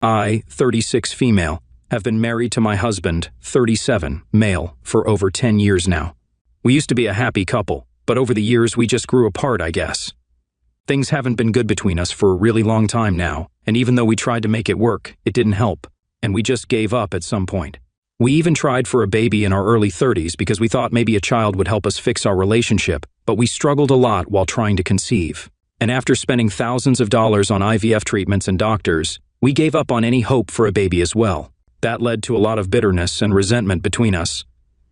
I, 36 female, have been married to my husband, 37 male, for over 10 years now. We used to be a happy couple, but over the years we just grew apart, I guess. Things haven't been good between us for a really long time now, and even though we tried to make it work, it didn't help, and we just gave up at some point. We even tried for a baby in our early 30s because we thought maybe a child would help us fix our relationship, but we struggled a lot while trying to conceive. And after spending thousands of dollars on IVF treatments and doctors, we gave up on any hope for a baby as well. That led to a lot of bitterness and resentment between us,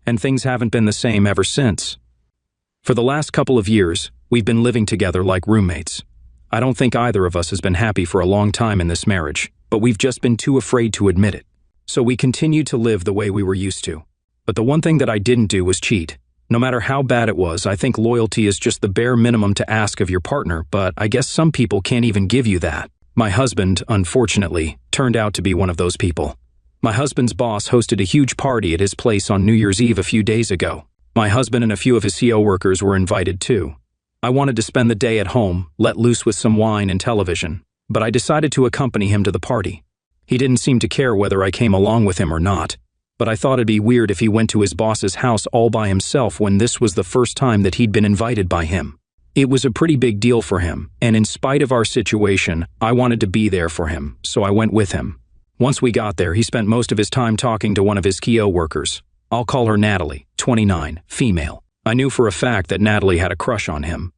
and things haven't been the same ever since. For the last couple of years, we've been living together like roommates. I don't think either of us has been happy for a long time in this marriage, but we've just been too afraid to admit it. So we continued to live the way we were used to. But the one thing that I didn't do was cheat. No matter how bad it was, I think loyalty is just the bare minimum to ask of your partner, but I guess some people can't even give you that. My husband, unfortunately, turned out to be one of those people. My husband's boss hosted a huge party at his place on New Year's Eve a few days ago. My husband and a few of his CO workers were invited too. I wanted to spend the day at home, let loose with some wine and television, but I decided to accompany him to the party. He didn't seem to care whether I came along with him or not, but I thought it'd be weird if he went to his boss's house all by himself when this was the first time that he'd been invited by him. It was a pretty big deal for him, and in spite of our situation, I wanted to be there for him, so I went with him. Once we got there, he spent most of his time talking to one of his KO workers. I'll call her Natalie, 29, female. I knew for a fact that Natalie had a crush on him.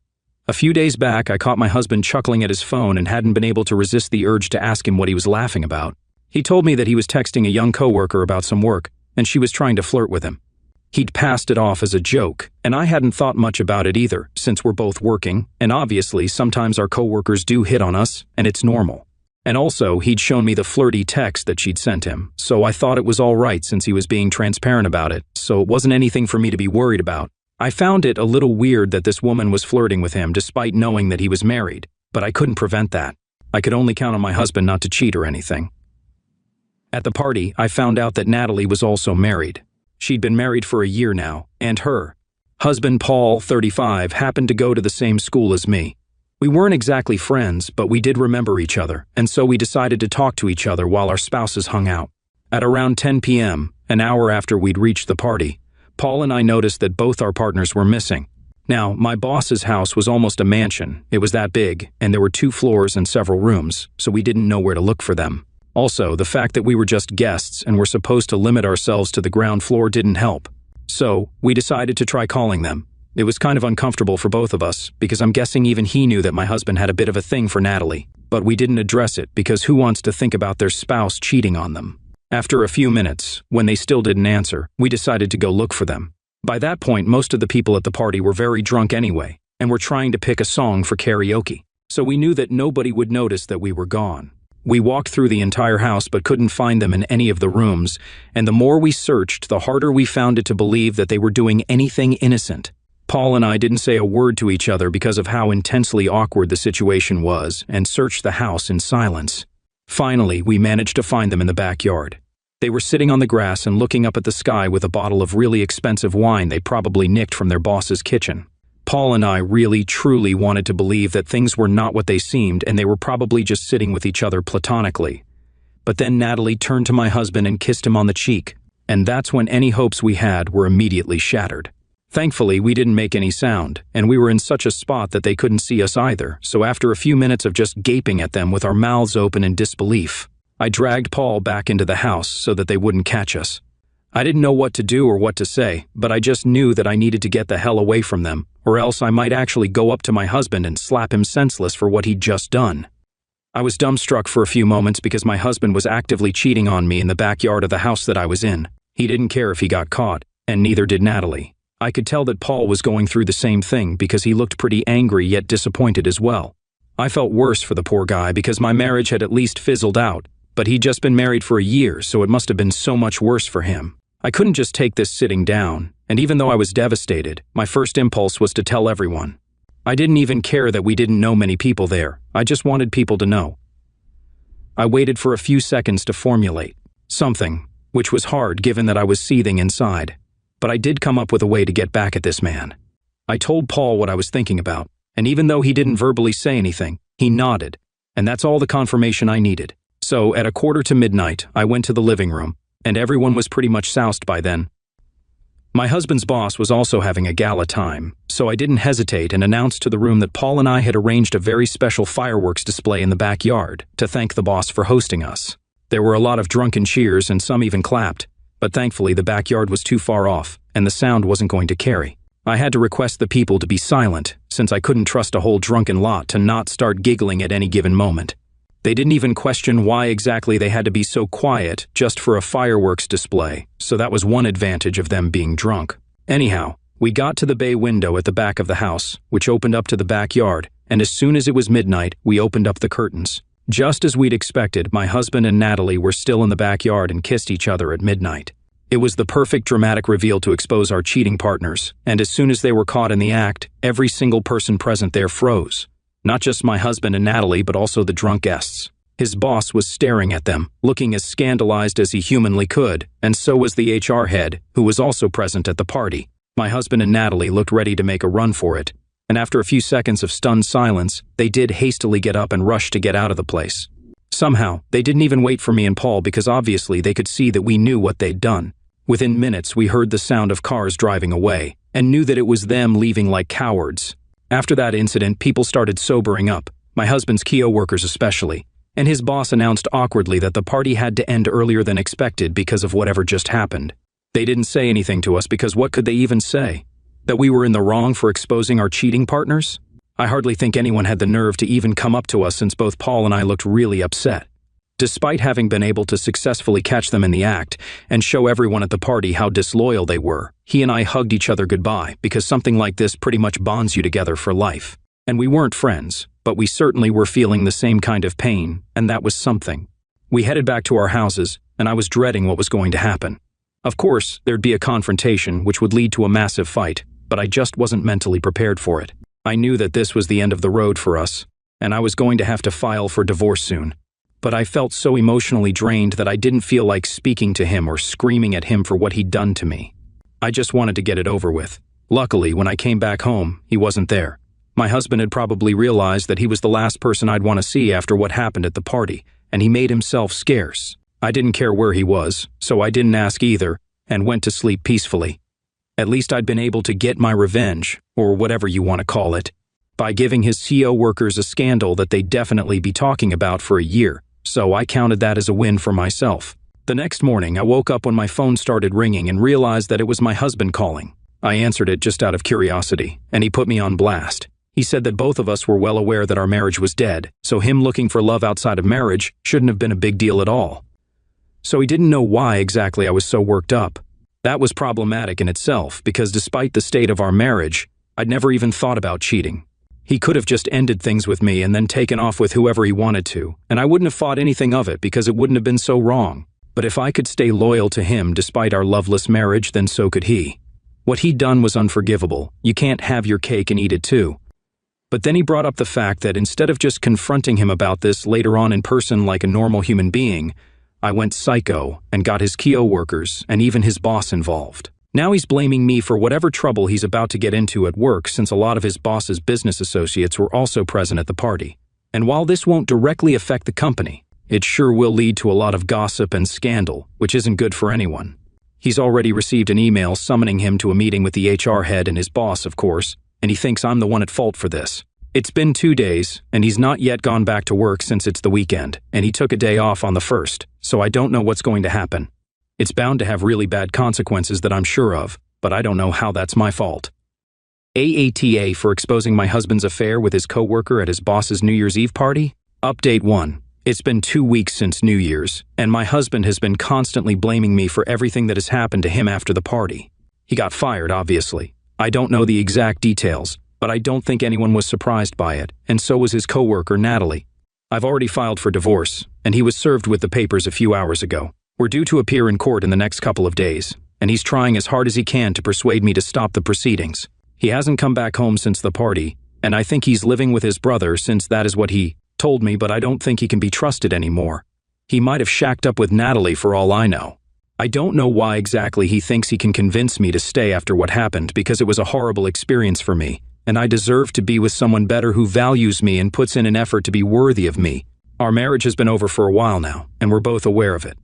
A few days back, I caught my husband chuckling at his phone and hadn't been able to resist the urge to ask him what he was laughing about. He told me that he was texting a young coworker about some work, and she was trying to flirt with him. He'd passed it off as a joke, and I hadn't thought much about it either, since we're both working, and obviously sometimes our coworkers do hit on us, and it's normal. And also, he'd shown me the flirty text that she'd sent him, so I thought it was all right since he was being transparent about it, so it wasn't anything for me to be worried about. I found it a little weird that this woman was flirting with him despite knowing that he was married, but I couldn't prevent that. I could only count on my husband not to cheat or anything. At the party, I found out that Natalie was also married. She'd been married for a year now, and her husband, Paul, 35, happened to go to the same school as me. We weren't exactly friends, but we did remember each other, and so we decided to talk to each other while our spouses hung out. At around 10 p.m., an hour after we'd reached the party, Paul and I noticed that both our partners were missing. Now, my boss's house was almost a mansion. It was that big, and there were 2 floors and several rooms, so we didn't know where to look for them. Also, the fact that we were just guests and were supposed to limit ourselves to the ground floor didn't help. So, we decided to try calling them. It was kind of uncomfortable for both of us, because I'm guessing even he knew that my husband had a bit of a thing for Natalie. But we didn't address it because who wants to think about their spouse cheating on them? After a few minutes, when they still didn't answer, we decided to go look for them. By that point, most of the people at the party were very drunk anyway, and were trying to pick a song for karaoke. So we knew that nobody would notice that we were gone. We walked through the entire house but couldn't find them in any of the rooms, and the more we searched, the harder we found it to believe that they were doing anything innocent. Paul and I didn't say a word to each other because of how intensely awkward the situation was, and searched the house in silence. Finally, we managed to find them in the backyard. They were sitting on the grass and looking up at the sky with a bottle of really expensive wine they probably nicked from their boss's kitchen. Paul and I really, truly wanted to believe that things were not what they seemed and they were probably just sitting with each other platonically. But then Natalie turned to my husband and kissed him on the cheek, and that's when any hopes we had were immediately shattered. Thankfully, we didn't make any sound, and we were in such a spot that they couldn't see us either, so after a few minutes of just gaping at them with our mouths open in disbelief, I dragged Paul back into the house so that they wouldn't catch us. I didn't know what to do or what to say, but I just knew that I needed to get the hell away from them, or else I might actually go up to my husband and slap him senseless for what he'd just done. I was dumbstruck for a few moments because my husband was actively cheating on me in the backyard of the house that I was in. He didn't care if he got caught, and neither did Natalie. I could tell that Paul was going through the same thing because he looked pretty angry yet disappointed as well. I felt worse for the poor guy because my marriage had at least fizzled out, but he'd just been married for a year, so it must have been so much worse for him. I couldn't just take this sitting down, and even though I was devastated, my first impulse was to tell everyone. I didn't even care that we didn't know many people there. I just wanted people to know. I waited for a few seconds to formulate something, which was hard given that I was seething inside. But I did come up with a way to get back at this man. I told Paul what I was thinking about, and even though he didn't verbally say anything, he nodded, and that's all the confirmation I needed. So, at 1:45, I went to the living room, and everyone was pretty much soused by then. My husband's boss was also having a gala time, so I didn't hesitate and announced to the room that Paul and I had arranged a very special fireworks display in the backyard to thank the boss for hosting us. There were a lot of drunken cheers and some even clapped, but thankfully the backyard was too far off and the sound wasn't going to carry. I had to request the people to be silent, since I couldn't trust a whole drunken lot to not start giggling at any given moment. They didn't even question why exactly they had to be so quiet just for a fireworks display, so that was one advantage of them being drunk. Anyhow, we got to the bay window at the back of the house, which opened up to the backyard, and as soon as it was midnight, we opened up the curtains. Just as we'd expected, my husband and Natalie were still in the backyard and kissed each other at midnight. It was the perfect dramatic reveal to expose our cheating partners, and as soon as they were caught in the act, every single person present there froze. Not just my husband and Natalie, but also the drunk guests. His boss was staring at them, looking as scandalized as he humanly could, and so was the HR head, who was also present at the party. My husband and Natalie looked ready to make a run for it, and after a few seconds of stunned silence, they did hastily get up and rush to get out of the place. Somehow, they didn't even wait for me and Paul because obviously they could see that we knew what they'd done. Within minutes, we heard the sound of cars driving away, and knew that it was them leaving like cowards. After that incident, people started sobering up, my husband's co-workers especially, and his boss announced awkwardly that the party had to end earlier than expected because of whatever just happened. They didn't say anything to us because what could they even say? That we were in the wrong for exposing our cheating partners? I hardly think anyone had the nerve to even come up to us since both Paul and I looked really upset. Despite having been able to successfully catch them in the act and show everyone at the party how disloyal they were, he and I hugged each other goodbye because something like this pretty much bonds you together for life. And we weren't friends, but we certainly were feeling the same kind of pain, and that was something. We headed back to our houses, and I was dreading what was going to happen. Of course, there'd be a confrontation which would lead to a massive fight, but I just wasn't mentally prepared for it. I knew that this was the end of the road for us, and I was going to have to file for divorce soon. But I felt so emotionally drained that I didn't feel like speaking to him or screaming at him for what he'd done to me. I just wanted to get it over with. Luckily, when I came back home, he wasn't there. My husband had probably realized that he was the last person I'd want to see after what happened at the party, and he made himself scarce. I didn't care where he was, so I didn't ask either, and went to sleep peacefully. At least I'd been able to get my revenge, or whatever you want to call it, by giving his CO workers a scandal that they'd definitely be talking about for a year. So I counted that as a win for myself. The next morning, I woke up when my phone started ringing and realized that it was my husband calling. I answered it just out of curiosity, and he put me on blast. He said that both of us were well aware that our marriage was dead, so him looking for love outside of marriage shouldn't have been a big deal at all. So he didn't know why exactly I was so worked up. That was problematic in itself, because despite the state of our marriage, I'd never even thought about cheating. He could have just ended things with me and then taken off with whoever he wanted to, and I wouldn't have thought anything of it because it wouldn't have been so wrong. But if I could stay loyal to him despite our loveless marriage, then so could he. What he'd done was unforgivable. You can't have your cake and eat it too. But then he brought up the fact that instead of just confronting him about this later on in person like a normal human being, I went psycho and got his KO workers and even his boss involved. Now he's blaming me for whatever trouble he's about to get into at work, since a lot of his boss's business associates were also present at the party. And while this won't directly affect the company, it sure will lead to a lot of gossip and scandal, which isn't good for anyone. He's already received an email summoning him to a meeting with the HR head and his boss, of course, and he thinks I'm the one at fault for this. It's been 2 days, and he's not yet gone back to work since it's the weekend, and he took a day off on the 1st, so I don't know what's going to happen. It's bound to have really bad consequences that I'm sure of, but I don't know how that's my fault. AATA for exposing my husband's affair with his coworker at his boss's New Year's Eve party? Update 1. It's been 2 weeks since New Year's, and my husband has been constantly blaming me for everything that has happened to him after the party. He got fired, obviously. I don't know the exact details, but I don't think anyone was surprised by it, and so was his coworker, Natalie. I've already filed for divorce, and he was served with the papers a few hours ago. We're due to appear in court in the next couple of days, and he's trying as hard as he can to persuade me to stop the proceedings. He hasn't come back home since the party, and I think he's living with his brother since that is what he told me, but I don't think he can be trusted anymore. He might have shacked up with Natalie for all I know. I don't know why exactly he thinks he can convince me to stay after what happened, because it was a horrible experience for me, and I deserve to be with someone better who values me and puts in an effort to be worthy of me. Our marriage has been over for a while now, and we're both aware of it.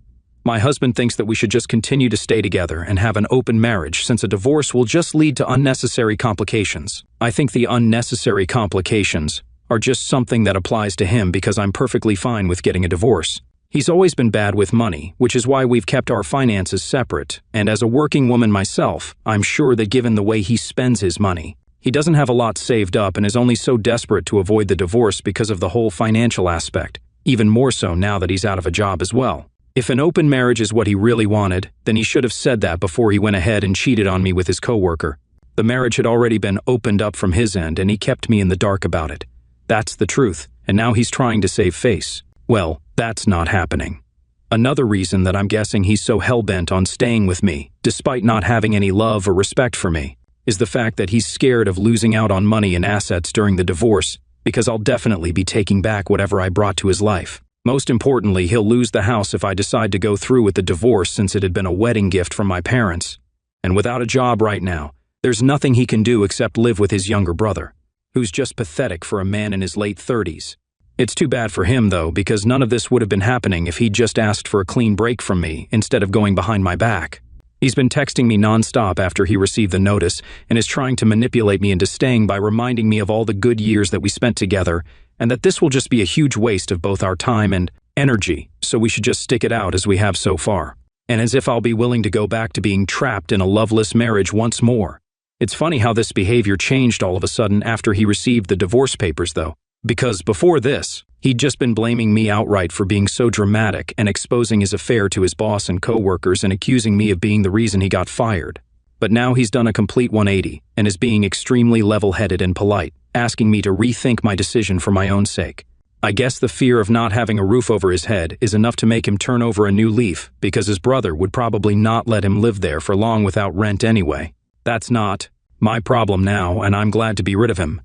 My husband thinks that we should just continue to stay together and have an open marriage since a divorce will just lead to unnecessary complications. I think the unnecessary complications are just something that applies to him because I'm perfectly fine with getting a divorce. He's always been bad with money, which is why we've kept our finances separate, and as a working woman myself, I'm sure that given the way he spends his money, he doesn't have a lot saved up and is only so desperate to avoid the divorce because of the whole financial aspect, even more so now that he's out of a job as well. If an open marriage is what he really wanted, then he should have said that before he went ahead and cheated on me with his coworker. The marriage had already been opened up from his end and he kept me in the dark about it. That's the truth, and now he's trying to save face. Well, that's not happening. Another reason that I'm guessing he's so hell-bent on staying with me, despite not having any love or respect for me, is the fact that he's scared of losing out on money and assets during the divorce, because I'll definitely be taking back whatever I brought to his life. Most importantly, he'll lose the house if I decide to go through with the divorce since it had been a wedding gift from my parents. And without a job right now, there's nothing he can do except live with his younger brother, who's just pathetic for a man in his late 30s. It's too bad for him, though, because none of this would have been happening if he'd just asked for a clean break from me instead of going behind my back. He's been texting me nonstop after he received the notice and is trying to manipulate me into staying by reminding me of all the good years that we spent together and that this will just be a huge waste of both our time and energy, so we should just stick it out as we have so far. And as if I'll be willing to go back to being trapped in a loveless marriage once more. It's funny how this behavior changed all of a sudden after he received the divorce papers, though. Because before this, he'd just been blaming me outright for being so dramatic and exposing his affair to his boss and coworkers and accusing me of being the reason he got fired. But now he's done a complete 180 and is being extremely level-headed and polite, asking me to rethink my decision for my own sake. I guess the fear of not having a roof over his head is enough to make him turn over a new leaf because his brother would probably not let him live there for long without rent anyway. That's not my problem now, and I'm glad to be rid of him.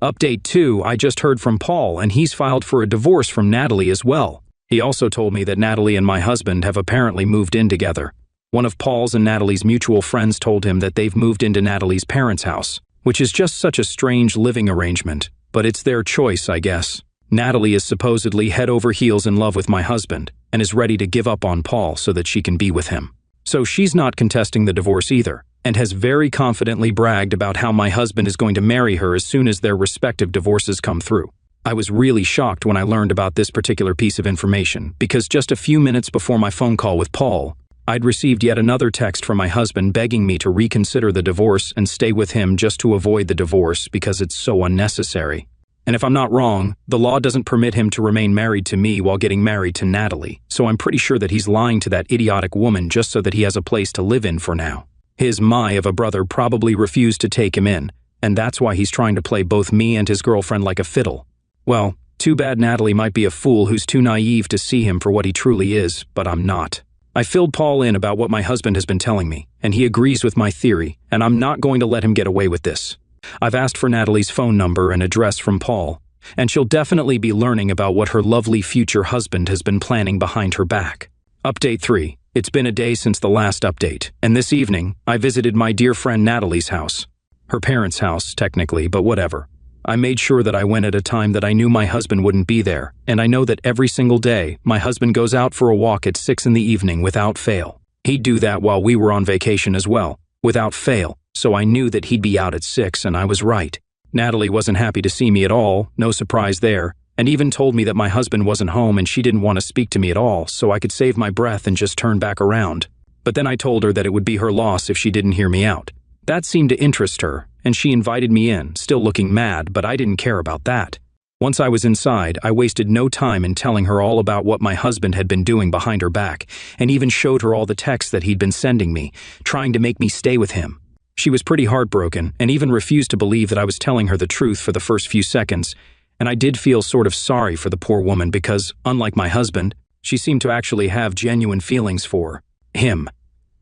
Update 2, I just heard from Paul and he's filed for a divorce from Natalie as well. He also told me that Natalie and my husband have apparently moved in together. One of Paul's and Natalie's mutual friends told him that they've moved into Natalie's parents' house, which is just such a strange living arrangement, but it's their choice, I guess. Natalie is supposedly head over heels in love with my husband and is ready to give up on Paul so that she can be with him. So she's not contesting the divorce either, and has very confidently bragged about how my husband is going to marry her as soon as their respective divorces come through. I was really shocked when I learned about this particular piece of information because just a few minutes before my phone call with Paul, I'd received yet another text from my husband begging me to reconsider the divorce and stay with him just to avoid the divorce because it's so unnecessary. And if I'm not wrong, the law doesn't permit him to remain married to me while getting married to Natalie, so I'm pretty sure that he's lying to that idiotic woman just so that he has a place to live in for now. His of a brother probably refused to take him in, and that's why he's trying to play both me and his girlfriend like a fiddle. Well, too bad Natalie might be a fool who's too naive to see him for what he truly is, but I'm not. I filled Paul in about what my husband has been telling me, and he agrees with my theory, and I'm not going to let him get away with this. I've asked for Natalie's phone number and address from Paul, and she'll definitely be learning about what her lovely future husband has been planning behind her back. Update 3. It's been a day since the last update, and this evening, I visited my dear friend Natalie's house. Her parents' house, technically, but whatever. I made sure that I went at a time that I knew my husband wouldn't be there, and I know that every single day, my husband goes out for a walk at 6 in the evening without fail. He'd do that while we were on vacation as well, without fail, so I knew that he'd be out at 6, and I was right. Natalie wasn't happy to see me at all, no surprise there, and even told me that my husband wasn't home and she didn't want to speak to me at all, so I could save my breath and just turn back around. But then I told her that it would be her loss if she didn't hear me out. That seemed to interest her, and she invited me in, still looking mad, but I didn't care about that. Once I was inside, I wasted no time in telling her all about what my husband had been doing behind her back, and even showed her all the texts that he'd been sending me, trying to make me stay with him. She was pretty heartbroken, and even refused to believe that I was telling her the truth for the first few seconds, and I did feel sort of sorry for the poor woman because, unlike my husband, she seemed to actually have genuine feelings for him.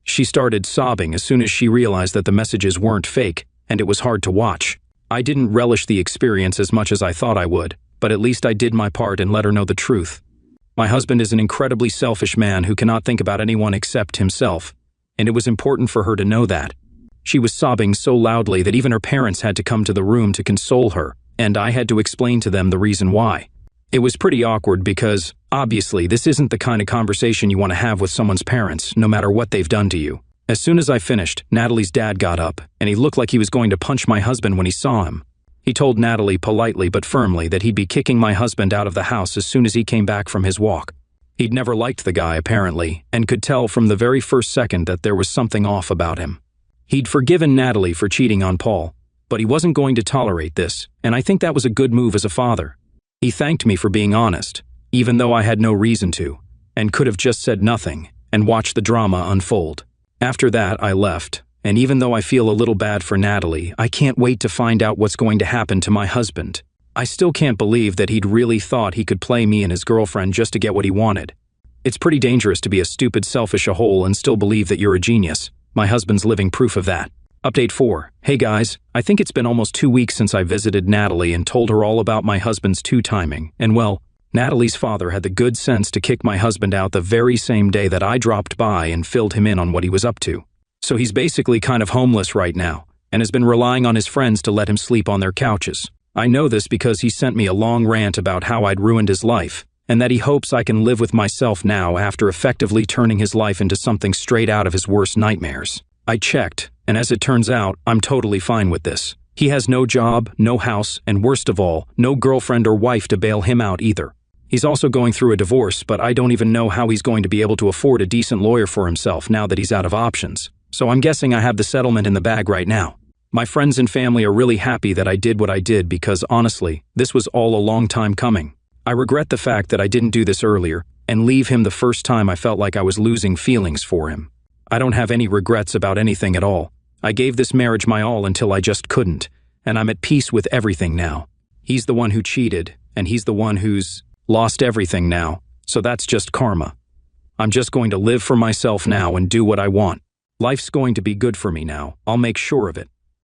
She started sobbing as soon as she realized that the messages weren't fake, and it was hard to watch. I didn't relish the experience as much as I thought I would, but at least I did my part and let her know the truth. My husband is an incredibly selfish man who cannot think about anyone except himself, and it was important for her to know that. She was sobbing so loudly that even her parents had to come to the room to console her, and I had to explain to them the reason why. It was pretty awkward because, obviously, this isn't the kind of conversation you want to have with someone's parents, no matter what they've done to you. As soon as I finished, Natalie's dad got up, and he looked like he was going to punch my husband when he saw him. He told Natalie politely but firmly that he'd be kicking my husband out of the house as soon as he came back from his walk. He'd never liked the guy, apparently, and could tell from the very first second that there was something off about him. He'd forgiven Natalie for cheating on Paul, but he wasn't going to tolerate this, and I think that was a good move as a father. He thanked me for being honest, even though I had no reason to, and could have just said nothing and watched the drama unfold. After that, I left, and even though I feel a little bad for Natalie, I can't wait to find out what's going to happen to my husband. I still can't believe that he'd really thought he could play me and his girlfriend just to get what he wanted. It's pretty dangerous to be a stupid, selfish a-hole and still believe that you're a genius. My husband's living proof of that. Update 4. Hey guys, I think it's been almost 2 weeks since I visited Natalie and told her all about my husband's two-timing, and well, Natalie's father had the good sense to kick my husband out the very same day that I dropped by and filled him in on what he was up to. So he's basically kind of homeless right now, and has been relying on his friends to let him sleep on their couches. I know this because he sent me a long rant about how I'd ruined his life, and that he hopes I can live with myself now after effectively turning his life into something straight out of his worst nightmares. I checked, and as it turns out, I'm totally fine with this. He has no job, no house, and worst of all, no girlfriend or wife to bail him out either. He's also going through a divorce, but I don't even know how he's going to be able to afford a decent lawyer for himself now that he's out of options. So I'm guessing I have the settlement in the bag right now. My friends and family are really happy that I did what I did because honestly, this was all a long time coming. I regret the fact that I didn't do this earlier and leave him the first time I felt like I was losing feelings for him. I don't have any regrets about anything at all. I gave this marriage my all until I just couldn't, and I'm at peace with everything now. He's the one who cheated, and he's the one who's lost everything now, so that's just karma. I'm just going to live for myself now and do what I want. Life's going to be good for me now. I'll make sure of it.